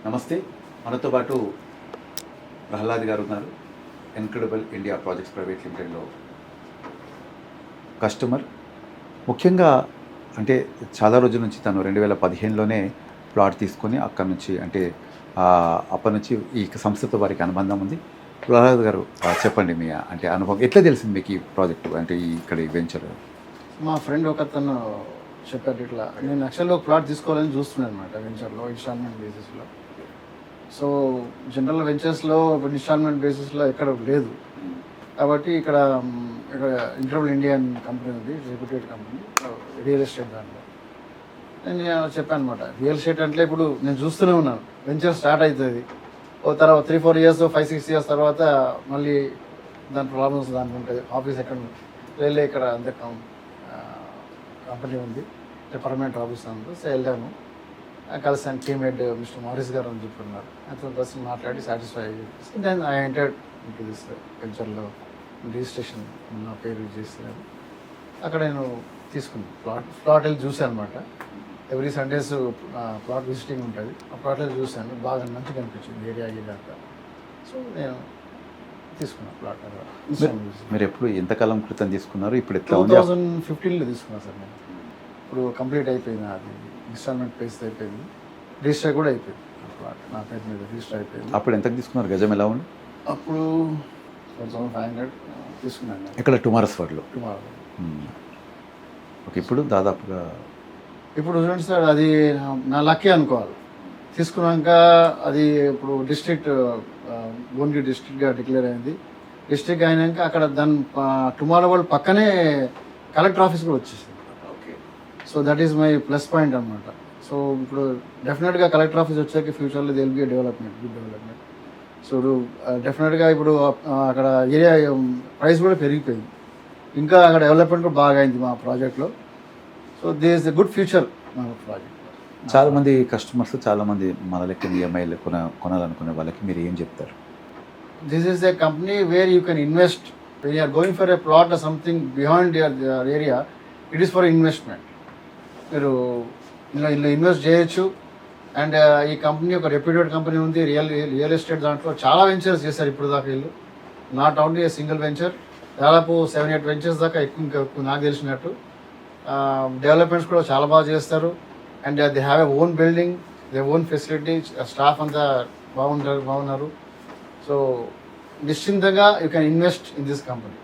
నమస్తే. మనతో పాటు ప్రహ్లాద్ గారు ఉన్నారు. ఇన్క్రెడిబుల్ ఇండియా ప్రాజెక్ట్స్ ప్రైవేట్ లిమిటెడ్లో కస్టమర్. ముఖ్యంగా అంటే చాలా రోజుల నుంచి తను 2015లోనే ప్లాట్ తీసుకొని అక్కడి నుంచి అంటే అప్పటి నుంచి ఈ సంస్థతో వారికి అనుబంధం ఉంది. ప్రహ్లాద్ గారు చెప్పండి మీ అంటే అనుభవం ఎట్లా తెలిసింది మీకు ఈ ప్రాజెక్టు అంటే ఇక్కడ ఈ వెంచర్? మా ఫ్రెండ్ ఒకతను చెప్పారు, ఇట్లా నేను యాక్చువల్గా ఒక ప్లాట్ తీసుకోవాలని చూస్తున్నాను అనమాట వెంచర్లో ఇన్స్టాల్మెంట్ బేసిస్లో. సో జనరల్ వెంచర్స్లో ఇన్స్టాల్మెంట్ బేసిస్లో ఎక్కడ లేదు కాబట్టి ఇక్కడ ఇన్క్రెడిబుల్ ఇండియన్ కంపెనీ ఉంది, రెప్యూటెడ్ కంపెనీ రియల్ ఎస్టేట్ దాంట్లో. నేను చెప్పాను అనమాట, రియల్ ఎస్టేట్ అంటే ఇప్పుడు నేను చూస్తూనే ఉన్నాను వెంచర్ స్టార్ట్ అవుతుంది, ఓ తర్వాత 3-4 ఇయర్స్ 5-6 ఇయర్స్ తర్వాత మళ్ళీ దాని ప్రాబ్లమ్స్ దానికి ఉంటుంది. ఆఫీస్ ఎక్కడ వెళ్ళే ఇక్కడ అంతే కంపెనీ ఉంది, పర్మనెంట్ ఆఫీస్ ఉంది. సో వెళ్ళాను, కలిసాను టీమేట్ మిస్టర్ మారిస్ గారు అని చెప్పుకున్నారు. అతను కలిసి మాట్లాడి సాటిస్ఫై అయ్యి then I entered into this వెంచర్లో. రిజిస్ట్రేషన్ నా పేరు చేస్తున్నాను. అక్కడ నేను తీసుకున్నాను ప్లాట్ వెళ్ళి చూశాను అనమాట. ఎవ్రీ సండేస్ ప్లాట్ విజిటింగ్ ఉంటుంది. ఆ ప్లాట్ వెళ్ళి చూశాను, బాగా మంచిగా అనిపించింది ఏరియా అంతా. సో నేను తీసుకున్నాను ప్లాట్. మీరు ఎప్పుడు ఎంతకాలం క్రితం తీసుకున్నారు? ఇప్పుడు ఎట్లా 2015లో తీసుకున్నాను సార్ నేను. ఇప్పుడు కంప్లీట్ అయిపోయింది, అది ఇన్స్టాల్మెంట్ పేస్ అయిపోయింది, రిజిస్టర్ కూడా అయిపోయింది. ప్లాట్ నా పేరు మీద రిజిస్టర్ అయిపోయింది. అప్పుడు ఎంతకు తీసుకున్నారు? గజం ఎలా ఉంది? అప్పుడు 4500 తీసుకున్నాను. ఇక్కడ టుమారోస్ వార్డ్లో. ఓకే. ఇప్పుడు దాదాపుగా ఇప్పుడు చూడండి సార్, అది నా లక్కీ అనుకోవాలి. తీసుకున్నాక అది ఇప్పుడు డిస్ట్రిక్ట్ భువనగిరి డిస్ట్రిక్ట్గా డిక్లేర్ అయింది. డిస్ట్రిక్ట్ అయినాక అక్కడ దాని టుమారో వాళ్ళు పక్కనే కలెక్టర్ ఆఫీస్ కూడా వచ్చేసింది. Okay. So that is my plus point అనమాట. సో ఇప్పుడు డెఫినెట్గా కలెక్టర్ ఆఫీస్ వచ్చాక ఫ్యూచర్లో they will be development, good development. So డెఫినెట్గా ఇప్పుడు అక్కడ ఏరియా ప్రైస్ కూడా పెరిగిపోయింది, ఇంకా అక్కడ డెవలప్మెంట్ కూడా బాగా అయింది మా ప్రాజెక్ట్లో. So this is a good future మా ప్రాజెక్ట్. చాలామంది కస్టమర్స్ చాలామంది మన లెక్క ఈఎంఐలు కొనాలనుకునే వాళ్ళకి మీరు ఏం చెప్తారు? This is a company where you can invest. When you're going for a plot or something behind your area, it is for investment. మీరు ఇందులో ఇన్వెస్ట్ చేయొచ్చు. అండ్ ఈ కంపెనీ ఒక రెప్యూటెడ్ కంపెనీ ఉంది, రియల్ ఎస్టేట్ దాంట్లో చాలా వెంచర్స్ చేశారు ఇప్పుడు దాకా వీళ్ళు. Not only a single venture, దాదాపు 7-8 వెంచర్స్ దాకా ఎక్కువ నాకు తెలిసినట్టు. డెవలప్మెంట్స్ కూడా చాలా బాగా చేస్తారు. And they have a own building, they own facility, staff అంతా బాగున్నారు. సో నిశ్చింతంగా you can invest in this company.